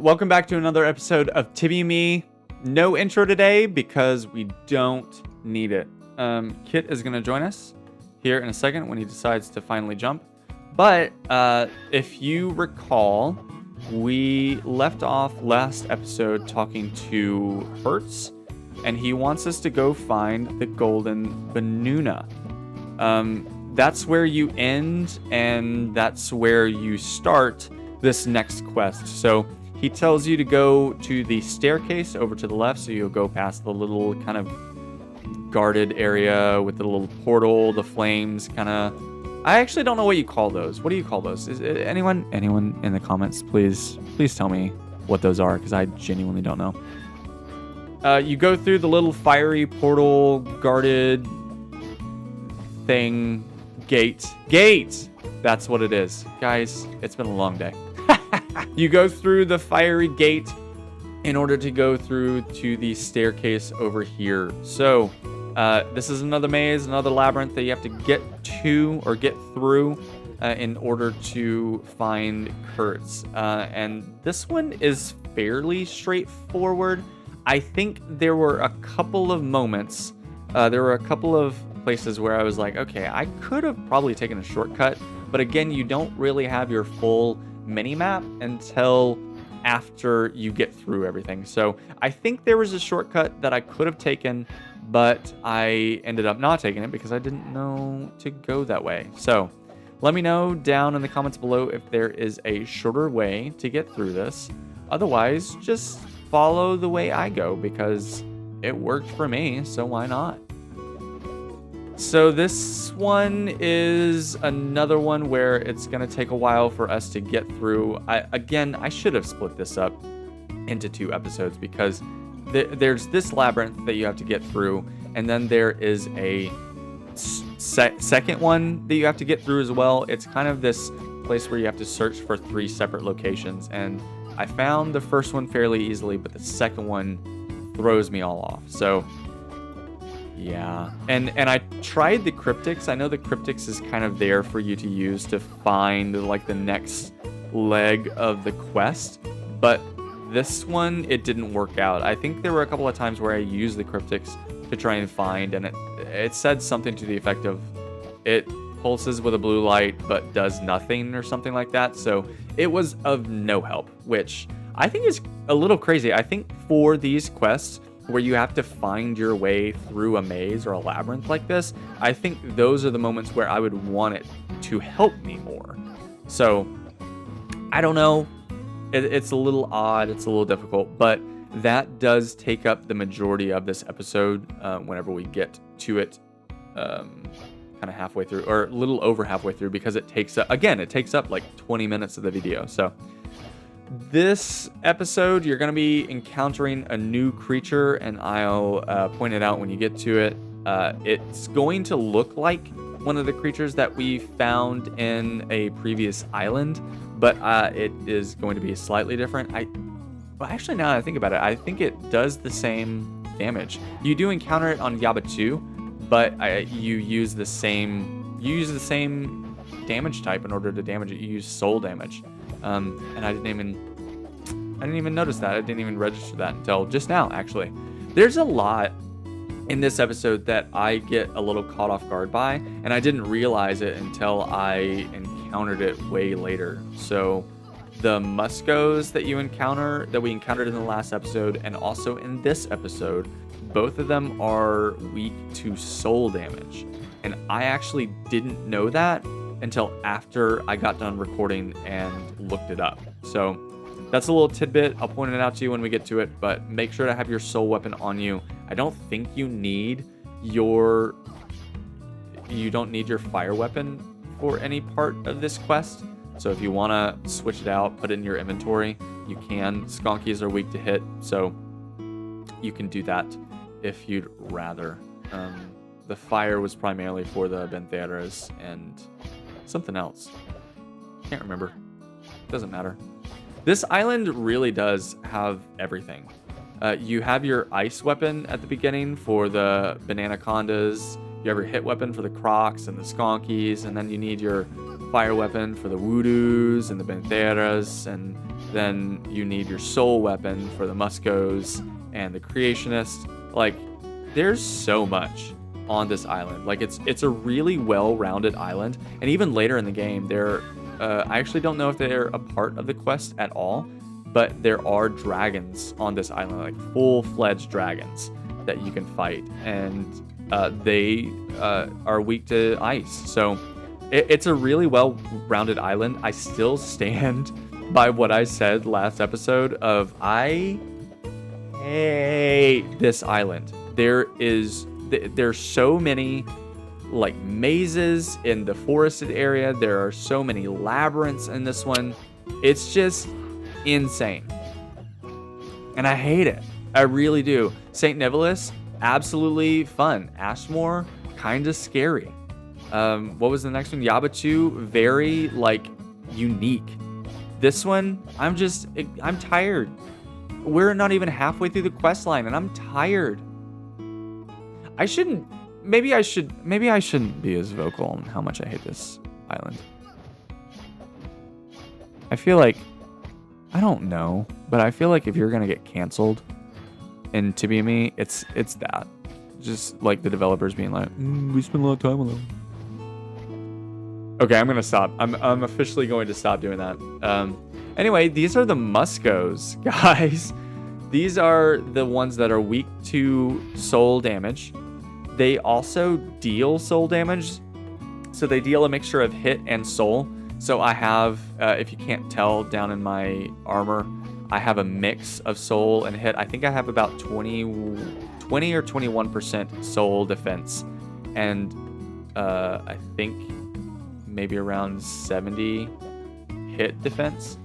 welcome back to another episode of TibiaME. No intro today because we don't need it. Kit is going to join us here in a second when he decides to finally jump. But if you recall, we left off last episode talking to Hertz, and he wants us to go find the golden Banuna. That's where you end, and that's where you start this next quest. So he tells you to go to the staircase over to the left, so you'll go past the little kind of guarded area with the little portal, the flames kind of. I actually don't know what you call those. What do you call those? Is it, anyone in the comments, please tell me what those are, because I genuinely don't know. You go through the little fiery portal guarded thing. Gate. That's what it is. Guys, it's been a long day. You go through the fiery gate in order to go through to the staircase over here. So, this is another maze, another labyrinth that you have to get to or get through in order to find Kurtz. And this one is fairly straightforward. I think there were a couple of moments, there were a couple of places where I was like, okay, I could have probably taken a shortcut, but again, you don't really have your full mini-map until after you get through everything. So I think there was a shortcut that I could have taken, but I ended up not taking it because I didn't know to go that way. So let me know down in the comments below if there is a shorter way to get through this. Otherwise, just follow the way I go because it worked for me, so why not? So this one is another one where it's going to take a while for us to get through. I should have split this up into 2 episodes because there's this labyrinth that you have to get through, and then there is a second one that you have to get through as well. It's kind of this place where you have to search for 3 separate locations, and I found the first one fairly easily, but the second one throws me all off. So yeah, and I tried the cryptics. I know the cryptics is kind of there for you to use to find like the next leg of the quest, but this one, it didn't work out. I think there were a couple of times where I used the cryptics to try and find, and it said something to the effect of it pulses with a blue light but does nothing or something like that. So it was of no help, which I think is a little crazy. I think for these quests where you have to find your way through a maze or a labyrinth like this, I think those are the moments where I would want it to help me more. So, I don't know. It's a little odd. It's a little difficult. But that does take up the majority of this episode whenever we get to it kind of halfway through, or a little over halfway through, because it takes up, again, it takes up like 20 minutes of the video. So, this episode, you're going to be encountering a new creature, and I'll point it out when you get to it. It's going to look like one of the creatures that we found in a previous island, but it is going to be slightly different. Well, actually, now that I think about it, I think it does the same damage. You do encounter it on Yaba 2, but you use the same damage type in order to damage it. You use soul damage. And I didn't even notice that. I didn't even register that until just now, actually. There's a lot in this episode that I get a little caught off guard by, and I didn't realize it until I encountered it way later. So the Muscos that we encountered in the last episode and also in this episode, both of them are weak to soul damage. And I actually didn't know that until after I got done recording and looked it up. So that's a little tidbit. I'll point it out to you when we get to it, but make sure to have your soul weapon on you. I don't think you don't need your fire weapon for any part of this quest. So if you want to switch it out, put it in your inventory, you can. Skonkies are weak to hit, so you can do that if you'd rather. The fire was primarily for the Bentheras and something else. Can't remember. Doesn't matter. This island really does have everything. You have your ice weapon at the beginning for the banana condas. You have your hit weapon for the crocs and the skonkies, and then you need your fire weapon for the woodoos and the bentheras, and Then you need your soul weapon for the Muscos and the Creationist. Like, there's so much on this island. Like, it's a really well-rounded island. And even later in the game, I actually don't know if they're a part of the quest at all, but there are dragons on this island, like full-fledged dragons that you can fight, and they are weak to ice. So it's a really well-rounded island. I still stand by what I said last episode of I hate this island. There's so many like mazes in the forested area. There are so many labyrinths in this one. It's just insane. And I hate it. I really do. St. Nicholas, absolutely fun. Ashmore, kind of scary. What was the next one? Yabatu, very like unique. This one, I'm tired. We're not even halfway through the quest line and I'm tired. Maybe I shouldn't be as vocal on how much I hate this island. I feel like, I don't know, but I feel like if you're gonna get canceled in TibiaME, it's that. Just like the developers being like, we spend a lot of time on them. Okay, I'm gonna stop. I'm officially going to stop doing that. Anyway, these are the Muscos, guys. These are the ones that are weak to soul damage. They also deal soul damage. So they deal a mixture of hit and soul. So I have, if you can't tell down in my armor, I have a mix of soul and hit. I think I have about 20 or 21% soul defense. And I think maybe around 70 hit defense.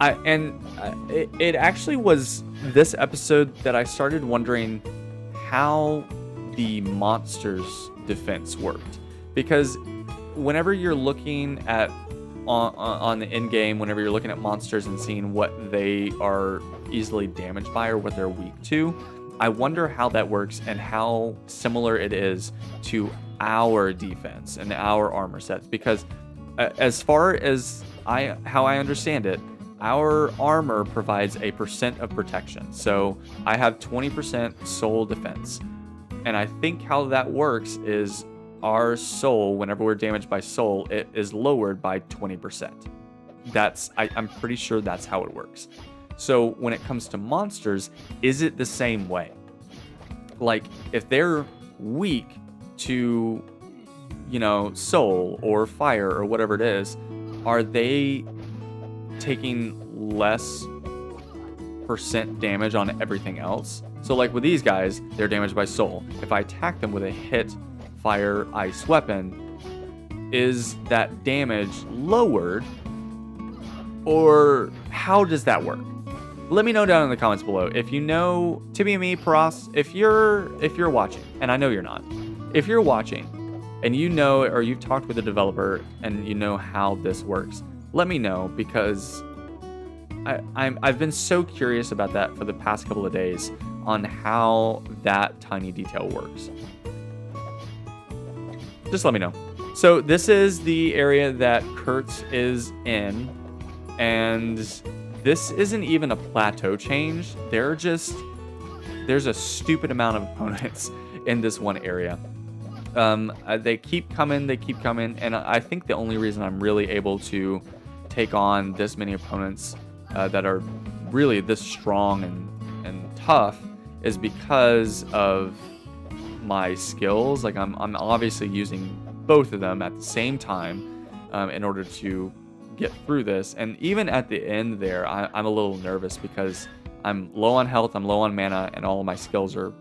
It actually was this episode that I started wondering how the monsters defense worked, because whenever you're looking at on the end game, whenever you're looking at monsters and seeing what they are easily damaged by or what they're weak to, I wonder how that works and how similar it is to our defense and our armor sets, because as far as how I understand it, our armor provides a % of protection. So I have 20% soul defense. And I think how that works is our soul, whenever we're damaged by soul, it is lowered by 20%. I'm pretty sure that's how it works. So when it comes to monsters, is it the same way? Like, if they're weak to, soul or fire or whatever it is, are they taking less % damage on everything else? So like with these guys, they're damaged by soul. If I attack them with a hit, fire, ice weapon, is that damage lowered? Or how does that work? Let me know down in the comments below. If you know TibiaME, Pros, if you're watching, and I know you're not, if you're watching and you know, or you've talked with a developer and you know how this works, let me know, because I've been so curious about that for the past couple of days on how that tiny detail works. Just let me know. So this is the area that Kurtz is in, and this isn't even a plateau change. There's a stupid amount of opponents in this one area. They keep coming, and I think the only reason I'm really able to take on this many opponents that are really this strong and tough is because of my skills. Like, I'm obviously using both of them at the same time in order to get through this. And even at the end there, I'm a little nervous because I'm low on health, I'm low on mana, and all of my skills are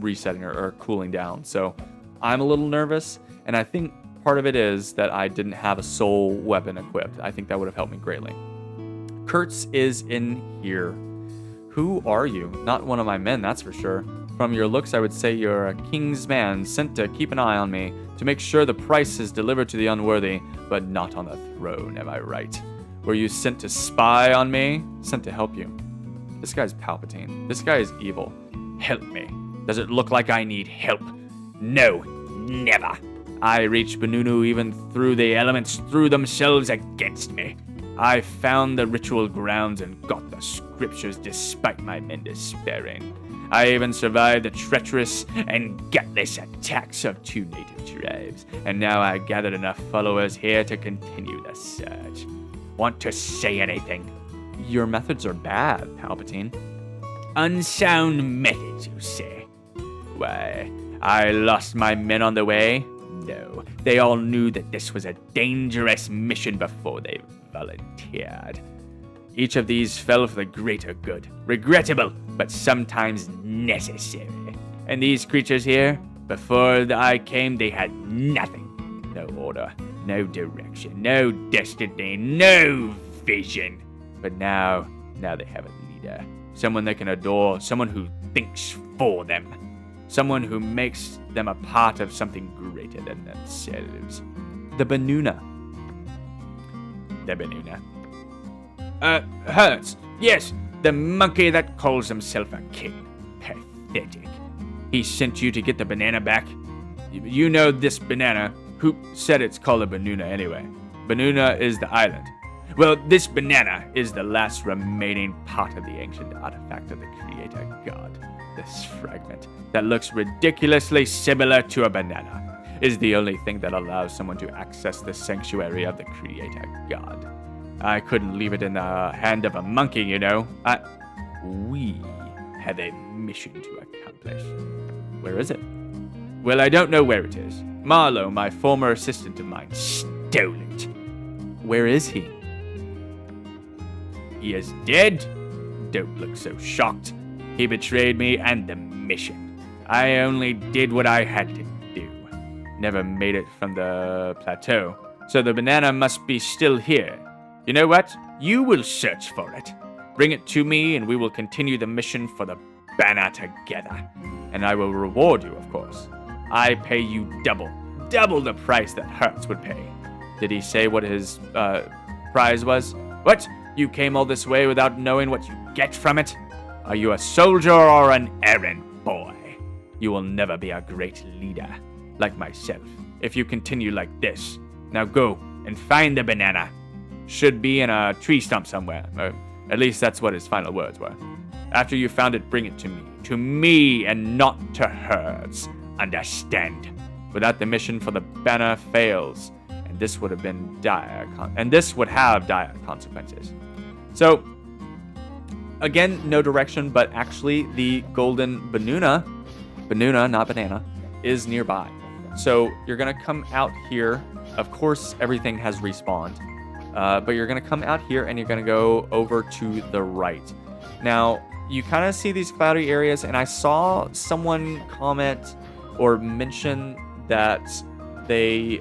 resetting or cooling down. So I'm a little nervous, and I think part of it is that I didn't have a soul weapon equipped. I think that would have helped me greatly. Kurtz is in here. Who are you? Not one of my men, that's for sure. From your looks, I would say you're a king's man sent to keep an eye on me, to make sure the price is delivered to the unworthy, but not on the throne, am I right? Were you sent to spy on me? Sent to help you. This guy's Palpatine. This guy is evil. Help me. Does it look like I need help? No, never. I reach Benunu even through the elements threw themselves against me. I found the ritual grounds and got the scriptures despite my men despairing. I even survived the treacherous and gutless attacks of 2 native tribes, and now I gathered enough followers here to continue the search. Want to say anything? Your methods are bad, Palpatine. Unsound methods, you say? Why, I lost my men on the way? No, they all knew that this was a dangerous mission before they volunteered. Each of these fell for the greater good. Regrettable, but sometimes necessary. And these creatures here, before I came, they had nothing. No order, no direction, no destiny, no vision. But now they have a leader. Someone they can adore, someone who thinks for them. Someone who makes them a part of something greater than themselves. The Benuna. The Benuna. Hurts. Yes, the monkey that calls himself a king. Pathetic. He sent you to get the banana back. You know this banana. Who said it's called a Benuna anyway? Benuna is the island. Well, this banana is the last remaining part of the ancient artifact of the Creator God. This fragment that looks ridiculously similar to a banana is the only thing that allows someone to access the sanctuary of the Creator God. I couldn't leave it in the hand of a monkey, you know. We have a mission to accomplish. Where is it? Well, I don't know where it is. Marlowe, my former assistant of mine, stole it. Where is he? He is dead? Don't look so shocked. He betrayed me and the mission. I only did what I had to do. Never made it from the plateau, so the banana must be still here. You know what? You will search for it. Bring it to me and we will continue the mission for the banner together. And I will reward you, of course. I pay you double the price that Hertz would pay. Did he say what his prize was? What? You came all this way without knowing what you get from it? Are you a soldier or an errand boy? You will never be a great leader, like myself, if you continue like this. Now go and find the banana. Should be in a tree stump somewhere. At least that's what his final words were. After you found it, bring it to me. To me and not to Hertz. Understand? Without the mission for the banner fails, and this would have dire consequences. So, again, no direction, but actually the golden Benuna, not banana, is nearby. So you're gonna come out here. Of course, everything has respawned, but you're gonna come out here and you're gonna go over to the right. Now, you kind of see these cloudy areas, and I saw someone comment or mention that they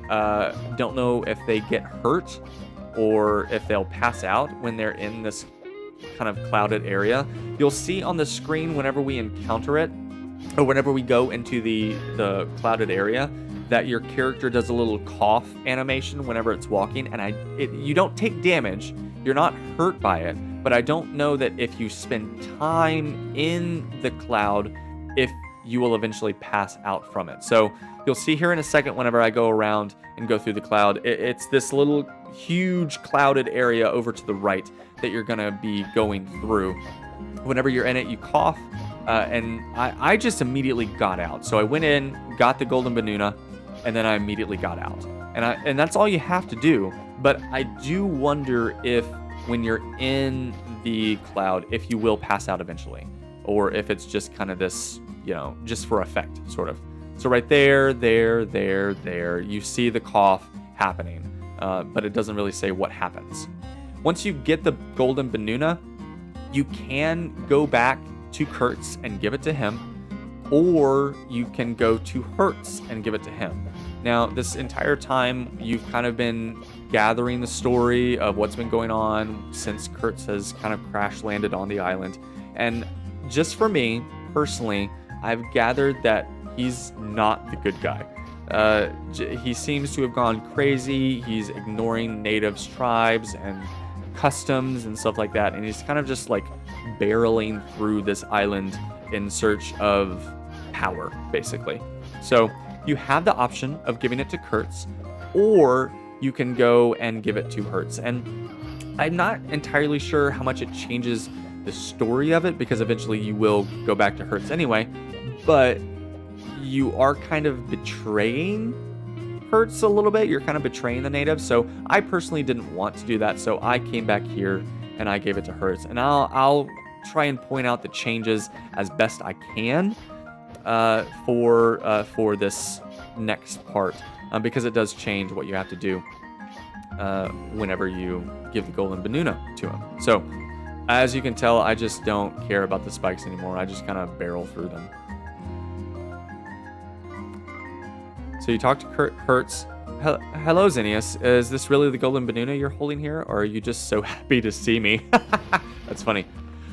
don't know if they get hurt or if they'll pass out when they're in this kind of clouded area. You'll see on the screen whenever we encounter it, or whenever we go into the clouded area, that your character does a little cough animation whenever it's walking, and you don't take damage, you're not hurt by it, but I don't know that if you spend time in the cloud, if you will eventually pass out from it. So you'll see here in a second whenever I go around and go through the cloud, it's this little huge clouded area over to the right that you're gonna be going through. Whenever you're in it, you cough, and I just immediately got out. So I went in, got the golden Benuna, and then I immediately got out. And that's all you have to do. But I do wonder if when you're in the cloud, if you will pass out eventually, or if it's just kind of this, just for effect, sort of. So right there, you see the cough happening, but it doesn't really say what happens. Once you get the golden Benuna, you can go back to Kurtz and give it to him, or you can go to Hertz and give it to him. Now, this entire time, you've kind of been gathering the story of what's been going on since Kurtz has kind of crash landed on the island. And just for me, personally, I've gathered that he's not the good guy. He seems to have gone crazy. He's ignoring natives, tribes, and customs and stuff like that. And he's kind of just like barreling through this island in search of power, basically. So you have the option of giving it to Kurtz, or you can go and give it to Hertz. And I'm not entirely sure how much it changes the story of it, because eventually you will go back to Hertz anyway, but you are kind of betraying Hertz a little bit. You're kind of betraying the natives. So I personally didn't want to do that, so I came back here and I gave it to Hertz. And I'll try and point out the changes as best I can for this next part, because it does change what you have to do whenever you give the golden Banuna to him. So as you can tell, I just don't care about the spikes anymore. I just kind of barrel through them. So you talk to Hertz. Hello, Xenius. Is this really the golden Banuna you're holding here, or are you just so happy to see me? That's funny.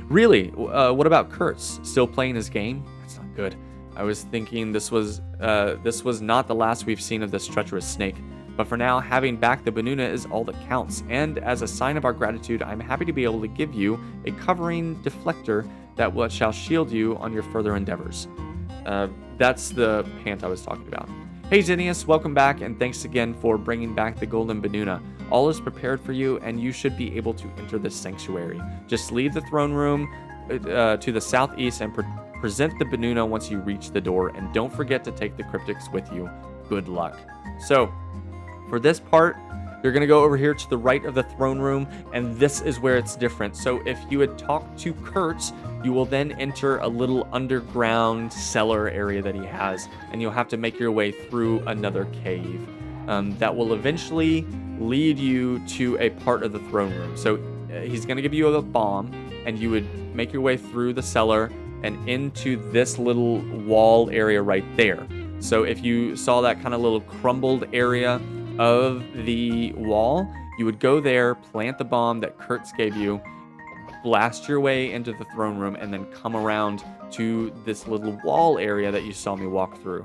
Really? What about Kurtz? Still playing his game? That's not good. I was thinking this was not the last we've seen of this treacherous snake. But for now, having back the Banuna is all that counts. And as a sign of our gratitude, I'm happy to be able to give you a covering deflector that shall shield you on your further endeavors. That's the pant I was talking about. Hey Xenius, welcome back, and thanks again for bringing back the golden Banuna. All is prepared for you, and you should be able to enter the sanctuary. Just leave the throne room to the southeast and present the Banuna once you reach the door, and don't forget to take the cryptics with you. Good luck. So, for this part, you're going to go over here to the right of the throne room, and this is where it's different. So if you had talked to Kurtz, you will then enter a little underground cellar area that he has, and you'll have to make your way through another cave that will eventually lead you to a part of the throne room. So he's going to give you a bomb, and you would make your way through the cellar and into this little wall area right there. So if you saw that kind of little crumbled area of the wall, you would go there, plant the bomb that Kurtz gave you, blast your way into the throne room, and then come around to this little wall area that you saw me walk through.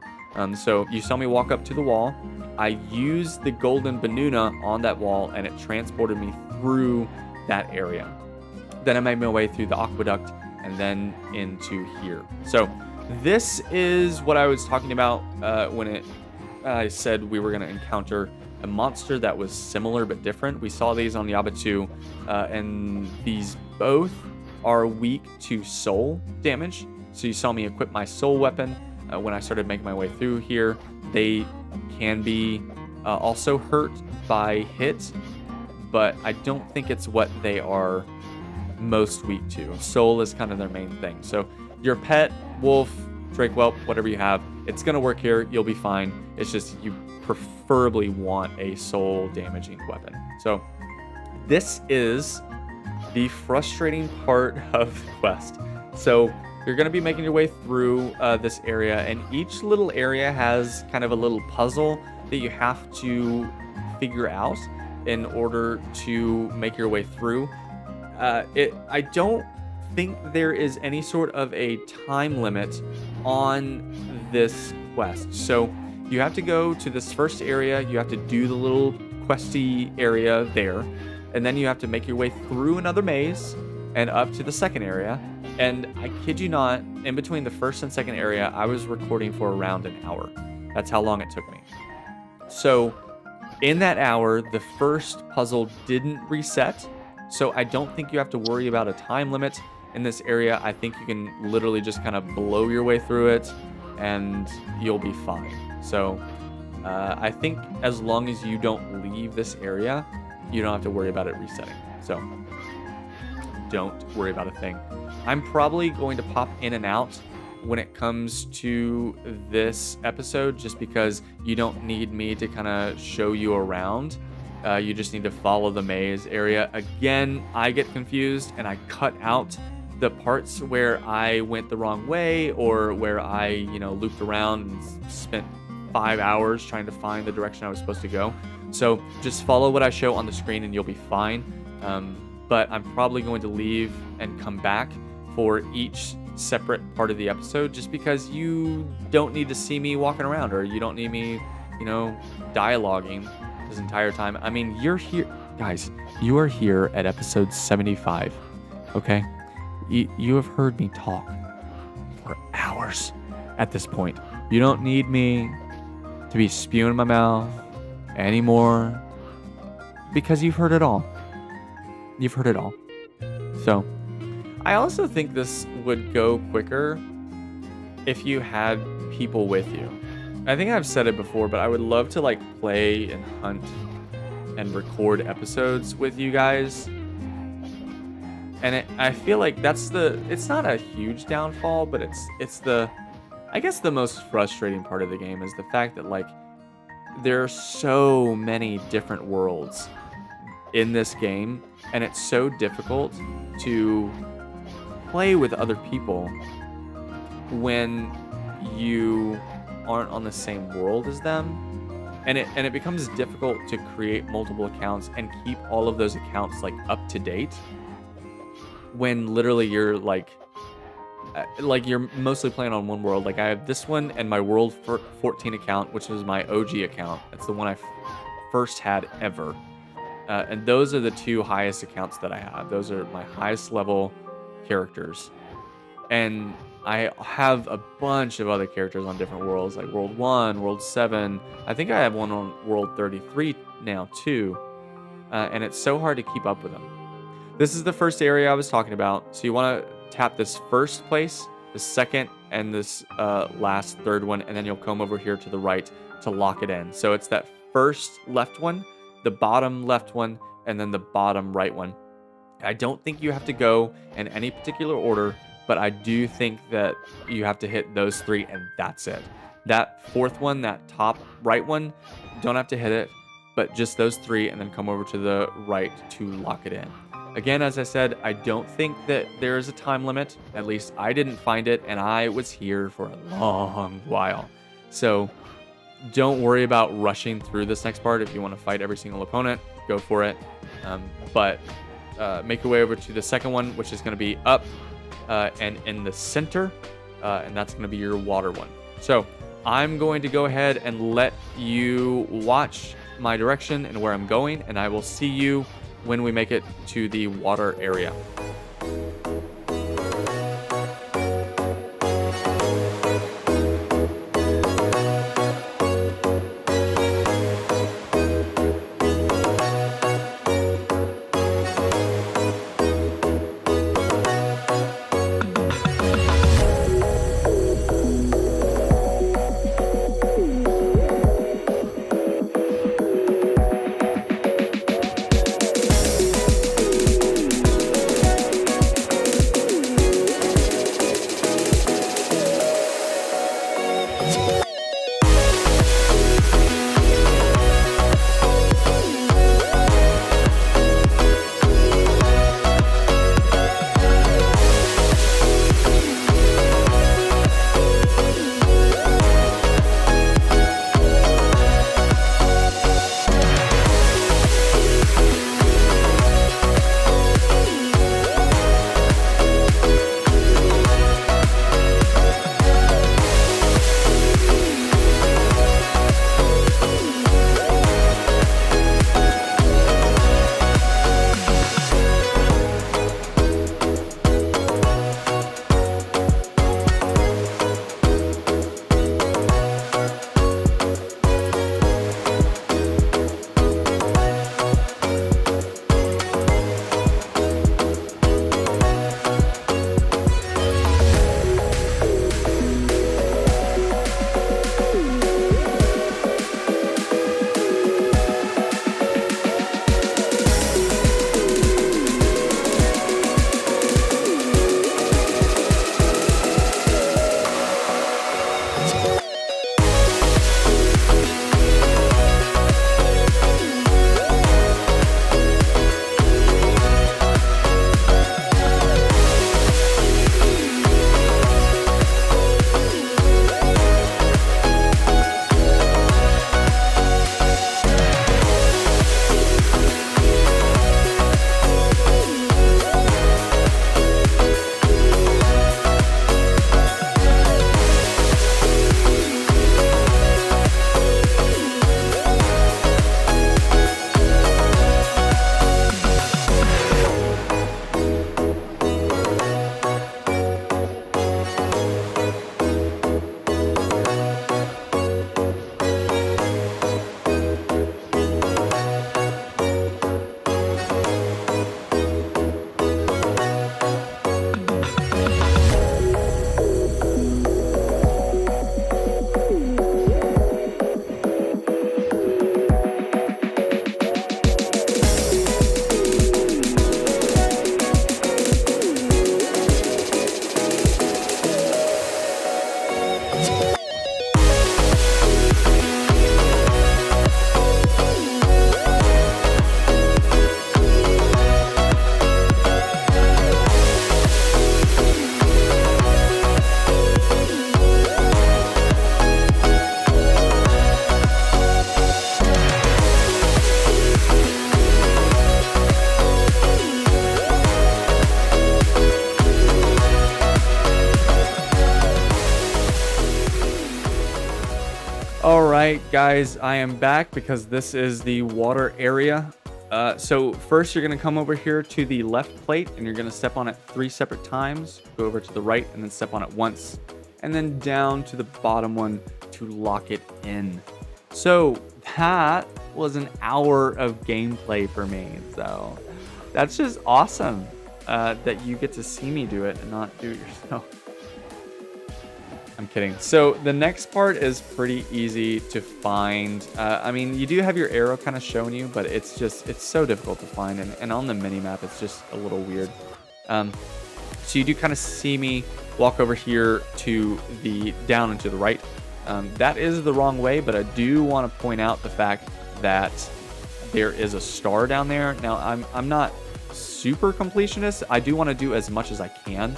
So you saw me walk up to the wall. I used the golden Banuna on that wall, and it transported me through that area. Then I made my way through the aqueduct and then into here. So this is what I was talking about when I said we were going to encounter a monster that was similar but different. We saw these on Yaba 2, and these both are weak to soul damage. So you saw me equip my soul weapon when I started making my way through here. They can be also hurt by hits, but I don't think it's what they are most weak to. Soul is kind of their main thing. So your pet, wolf, Drake whelp, whatever you have, it's going to work here. You'll be fine. It's just you preferably want a soul damaging weapon. So this is the frustrating part of the quest. So you're going to be making your way through this area, and each little area has kind of a little puzzle that you have to figure out in order to make your way through. I don't think there is any sort of a time limit on this quest. So you have to go to this first area, you have to do the little questy area there, and then you have to make your way through another maze and up to the second area. And I kid you not, in between the first and second area, I was recording for around an hour. That's how long it took me. So in that hour, the first puzzle didn't reset. So I don't think you have to worry about a time limit in this area. I think you can literally just kind of blow your way through it and you'll be fine. So I think as long as you don't leave this area, you don't have to worry about it resetting. So don't worry about a thing. I'm probably going to pop in and out when it comes to this episode, just because you don't need me to kind of show you around. You just need to follow the maze area. Again, I get confused and I cut out the parts where I went the wrong way or where I, looped around and spent 5 hours trying to find the direction I was supposed to go. So just follow what I show on the screen and you'll be fine. But I'm probably going to leave and come back for each separate part of the episode, just because you don't need to see me walking around, or you don't need me, dialoguing this entire time. I mean, you're here, guys, you are here at episode 75, okay? You have heard me talk for hours at this point. You don't need me to be spewing in my mouth anymore, because you've heard it all. You've heard it all. So, I also think this would go quicker if you had people with you. I think I've said it before, but I would love to like play and hunt and record episodes with you guys. And I feel like it's not a huge downfall, but it's I guess the most frustrating part of the game is the fact that like there are so many different worlds in this game, and it's so difficult to play with other people when you aren't on the same world as them. And it becomes difficult to create multiple accounts and keep all of those accounts like up to date when literally you're like you're mostly playing on one world. Like I have this one and my World 14 account, which is my OG account. That's the one I first had ever. And those are the two highest accounts that I have. Those are my highest level characters. And I have a bunch of other characters on different worlds, like World 1, World 7. I think I have one on World 33 now too. And it's so hard to keep up with them. This is the first area I was talking about. So you want to tap this first place, the second, and this last third one, and then you'll come over here to the right to lock it in. So it's that first left one, the bottom left one, and then the bottom right one. I don't think you have to go in any particular order, but I do think that you have to hit those three, and that's it. That fourth one, that top right one, don't have to hit it, but just those three, and then come over to the right to lock it in. Again, as I said, I don't think that there is a time limit. At least I didn't find it, and I was here for a long while. So don't worry about rushing through this next part. If you want to fight every single opponent, go for it. But make your way over to the second one, which is going to be up and in the center, and that's going to be your water one. So I'm going to go ahead and let you watch my direction and where I'm going, and I will see you when we make it to the water area. right, guys, I am back because this is the water area. So first you're going to come over here to the left plate and you're going to step on it 3 separate times. Go over to the right and then step on it once. And then down to the bottom one to lock it in. So that was an hour of gameplay for me. So that's just awesome that you get to see me do it and not do it yourself. I'm kidding. So the next part is pretty easy to find. I mean, you do have your arrow kind of showing you, but it's so difficult to find. And on the mini map, it's just a little weird. So you do kind of see me walk over here to the down and to the right. That is the wrong way, but I do want to point out the fact that there is a star down there. Now, I'm not super completionist. I do want to do as much as I can,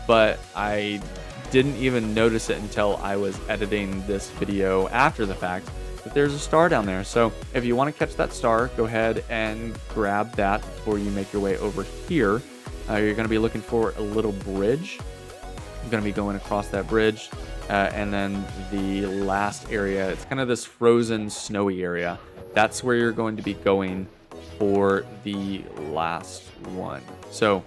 but I didn't even notice it until I was editing this video after the fact that there's a star down there. So if you want to catch that star, go ahead and grab that before you make your way over here. You're going to be looking for a little bridge. You're going to be going across that bridge. And then the last area, it's kind of this frozen, snowy area. That's where you're going to be going for the last one. So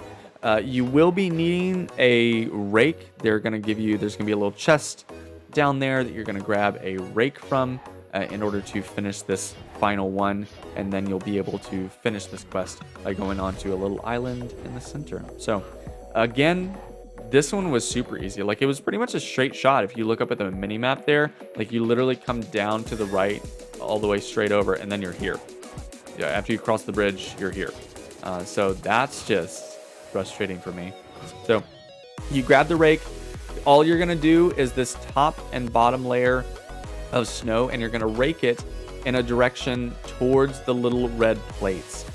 you will be needing a rake. There's going to be a little chest down there that you're going to grab a rake from in order to finish this final one. And then you'll be able to finish this quest by going onto a little island in the center. So again, this one was super easy. Like, it was pretty much a straight shot. If you look up at the mini map there, like, you literally come down to the right all the way straight over and then you're here. Yeah, after you cross the bridge, you're here. So that's just frustrating for me. So you grab the rake. All you're gonna do is this top and bottom layer of snow, and you're gonna rake it in a direction towards the little red plates.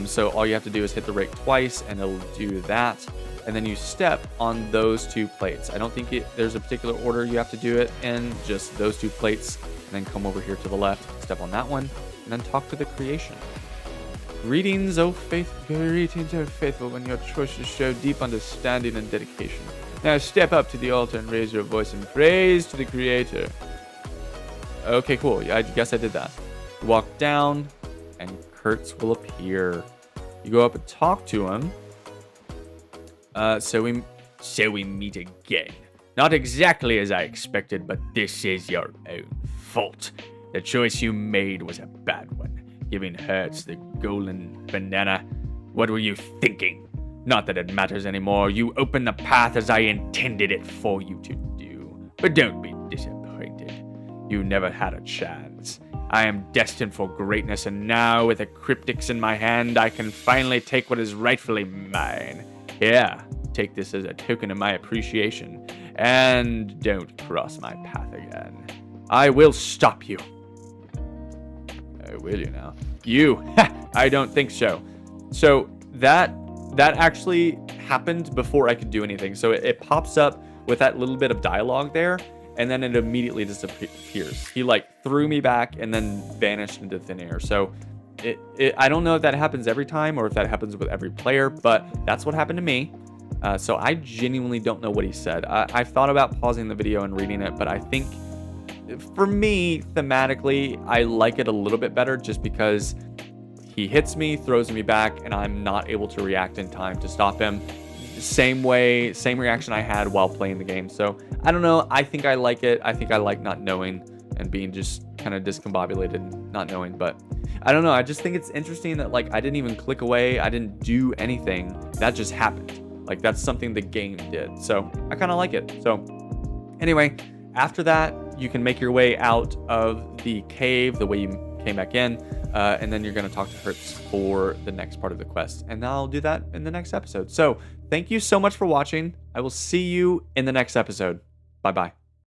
So all you have to do is hit the rake twice and it'll do that. And then you step on those 2 plates. I don't think there's a particular order you have to do it in, just those 2 plates. And then come over here to the left, step on that one, and then talk to the creation. Greetings, O faithful, when your choices show deep understanding and dedication. Now step up to the altar and raise your voice in praise to the Creator. Okay, cool. I guess I did that. You walk down, and Kurtz will appear. You go up and talk to him. So we meet again. Not exactly as I expected, but this is your own fault. The choice you made was a bad one, giving Hertz the golden banana. What were you thinking? Not that it matters anymore. You opened the path as I intended it for you to do. But don't be disappointed. You never had a chance. I am destined for greatness, and now with the cryptics in my hand, I can finally take what is rightfully mine. Here, take this as a token of my appreciation, and don't cross my path again. I will stop you. Will you now? You? I don't think so. So that actually happened before I could do anything. So it pops up with that little bit of dialogue there, and then it immediately disappears. He like threw me back and then vanished into thin air. So I don't know if that happens every time or if that happens with every player, but that's what happened to me. So I genuinely don't know what he said. I've thought about pausing the video and reading it, but I think for me, thematically, I like it a little bit better just because he hits me, throws me back, and I'm not able to react in time to stop him. Same reaction I had while playing the game. So I don't know. I think I like it. I think I like not knowing and being just kind of discombobulated, not knowing, but I don't know. I just think it's interesting that like I didn't even click away. I didn't do anything. That just happened. Like that's something the game did. So I kind of like it. So anyway, after that, you can make your way out of the cave the way you came back in. And then you're going to talk to Hertz for the next part of the quest. And I'll do that in the next episode. So thank you so much for watching. I will see you in the next episode. Bye-bye.